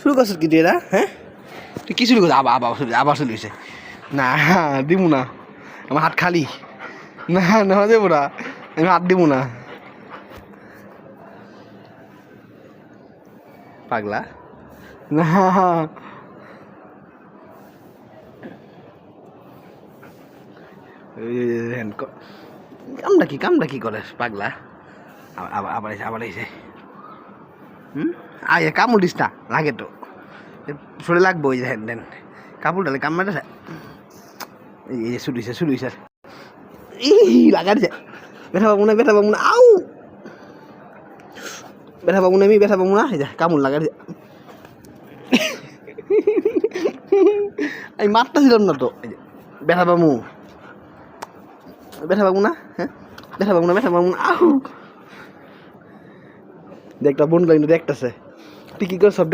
শুরু করছিস কি তুই এরা হ্যাঁ তুই কি শুরু করছিস আবার শুরু হয়েছে না দিব না আমার হাত খালি না না দেবো না আমি হাত দিব না পাগলা না কামটা কি করে পাগলা আবার এসে আয় কামড় দিস না লাগে তো শরীরে লাগবো ওই হ্যান দেন কাপড় ডালে কামড়াটা এই শুরু হয়েছে লাগা দিছে ব্যথা পাবো না আউ ব্যথা পাবো না এই যা কামড় লাগা দিছে আমি মারতেছিলাম না তো ব্যথা পাবো না হ্যাঁ ব্যথা পাবো না আউ দেখটা বোন লাগলো দেখতেছে তুই কি করছ